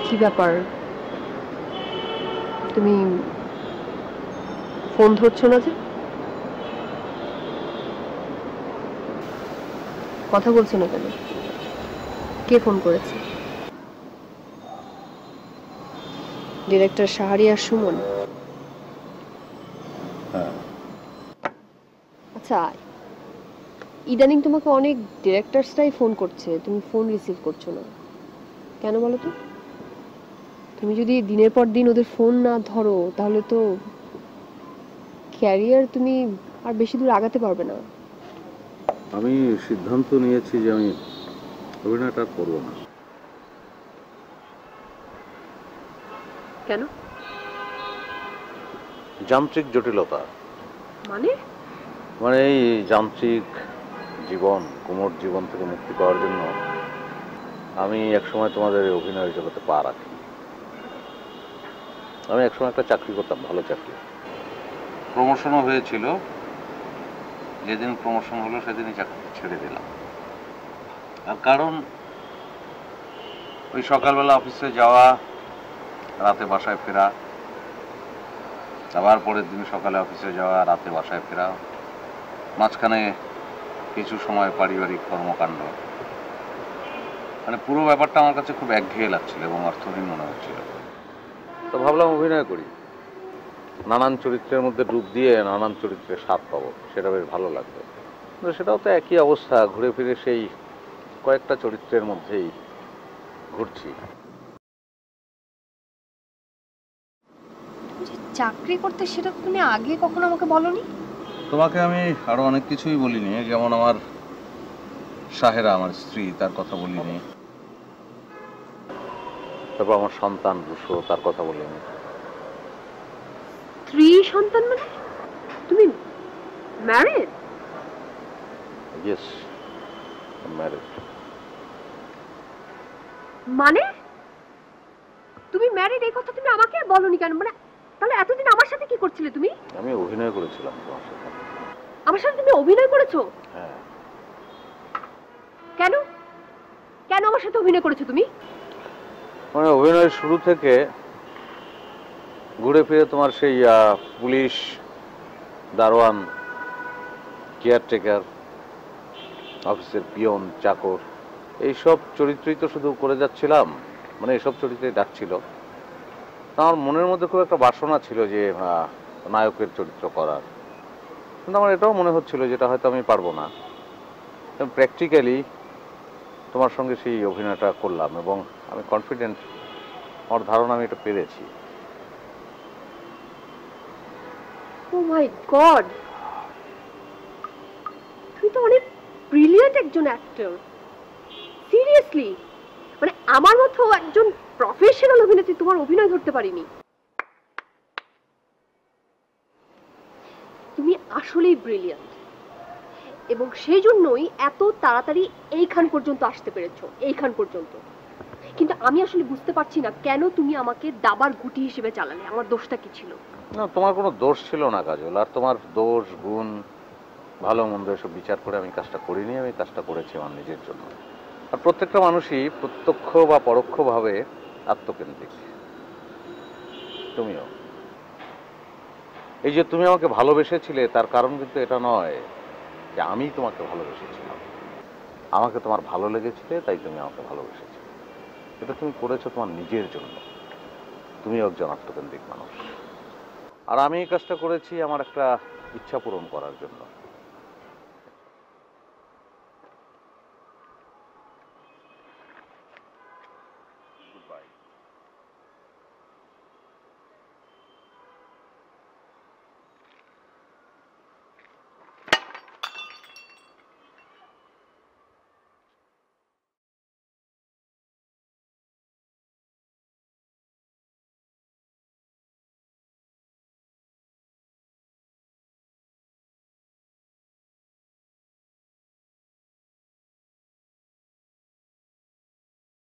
কি ব্যাপার, তুমি ফোন ধরছো না যে? কথা বলছো না কেন? কে ফোন করেছে? ডিরেক্টর শাহরিয়ার সুমন? হ্যাঁ। আচ্ছা, ইদানিং তোমাকে অনেক ডিরেক্টরসরাই ফোন করছে, তুমি ফোন রিসিভ করছো না কেন বলো তো? তুমি যদি দিনের পর দিন ওদের ফোন না ধরো তাহলে তো ক্যারিয়ার তুমি আর বেশি দূর আগাতে পারবে না। আমি সিদ্ধান্ত নিয়েছি যে আমি অভিনয়টা আর করবো না। কেন? যান্ত্রিক জটিলতা। মানে? মানে এই যান্ত্রিক জীবন, কুমোর জীবন থেকে মুক্তি পাওয়ার জন্য আমি একসময় তোমাদের অভিনয়ের জগতে পা রাখি। আমি একসময় একটা চাকরি করতাম, ভালো চাকরি, প্রমোশনও হয়েছিল। যেদিন প্রমোশন হলো সেদিনই চাকরি ছেড়ে দিলাম। আর কারণ ওই সকালবেলা অফিসে যাওয়া, রাতে বাসায় ফেরা, আবার পরের দিন সকালে অফিসে যাওয়া, রাতে বাসায় ফেরা, মাঝখানে কিছু সময় পারিবারিক কর্মকাণ্ড, মানে পুরো ব্যাপারটা আমার কাছে খুব একঘেয়ে লাগছিল এবং অর্থহীন মনে হচ্ছিল। তো ভাবলাম অভিনয় করি, নানান চরিত্রের মধ্যে ডুব দিয়ে নানান চরিত্রের স্বাদ পাবো, সেটা বেশ ভালো লাগবে। কিন্তু সেটাও তো একই অবস্থা, ঘুরে ফিরে সেই কয়েকটা চরিত্রের মধ্যেই ঘুরছি। চাকরি করতে, সেটা তুমি আগে কখনো আমাকে বলনি। তোমাকে আমি আরো অনেক কিছুই বলিনি, যেমন আমার সাহেরা, আমার স্ত্রী, তার কথা বলিনি। তারপর আমার সন্তান রুশো, তার কথা বলিনি। স্ত্রী সন্তান মানে? তুমি ম্যারিড? Yes, marriage. মানে তুমি ম্যারিড এই কথা তুমি আমাকে বলনি কেন? মানে তাহলে এতদিন আমার সাথে কি করছিলে তুমি? আমি অভিনয় করেছিলাম তোমার সাথে। আমার সাথে তুমি অভিনয় করেছো? হ্যাঁ। কেন? কেন আমার সাথে অভিনয় করেছো তুমি? মানে অভিনয়ের শুরু থেকে ঘুরে ফিরে তোমার সেই পুলিশ, দারোয়ান, কেয়ারটেকার, অফিসের পিয়ন, চাকর, এইসব চরিত্রই তো শুধু করে যাচ্ছিলাম, মানে এসব চরিত্রই ডাকছিল। আমার মনের মধ্যে খুব একটা বাসনা ছিল যে নায়কের চরিত্র করার, কিন্তু আমার এটাও মনে হচ্ছিল যেটা হয়তো আমি পারবো না। প্র্যাকটিক্যালি তোমার সঙ্গে সেই অভিনয়টা করলাম এবং আমি কনফিডেন্ট, আমার ধারণা আমি এটা পেরেছি। ও মাই গড, তুমি তো অনেক ব্রিলিয়ান্ট একজন অ্যাক্টর। সিরিয়াসলি, মানে আমার মতো একজন প্রফেশনাল অভিনেত্রী তোমার অভিনয় ধরতে পারিনি। তুমি আসলেই ব্রিলিয়ান্ট, এবং সেই জন্যই এত তাড়াতাড়ি এইখান পর্যন্ত আসতে পেরেছো, এইখান পর্যন্ত। কিন্তু আমি আসলে বুঝতে পারছি না কেন তুমি আমাকে দাবার গুটি হিসেবে চালালে। আমার দোষটা কি ছিল? না, তোমার কোনো দোষ ছিল না কাজল। আর তোমার দোষ, গুণ, ভালো মন্দ এসব বিচার করে আমি কাজটা করিনি, আমি কাজটা করেছি আমার নিজের জন্য। আর প্রত্যেকটা মানুষই প্রত্যক্ষ বা পরোক্ষভাবে আত্মকেন্দ্রিক, তুমিও। এই যে তুমি আমাকে ভালোবেসেছিলে তার কারণ কিন্তু এটা নয় যে আমি তোমাকে ভালোবেসেছিলাম। আমাকে তোমার ভালো লেগেছিলে তাই তুমি আমাকে ভালোবেসেছিলে। এটা তুমি করেছো তোমার নিজের জন্য। তুমি একজন আত্মকেন্দ্রিক মানুষ, আর আমি এই কাজটা করেছি আমার একটা ইচ্ছা পূরণ করার জন্য।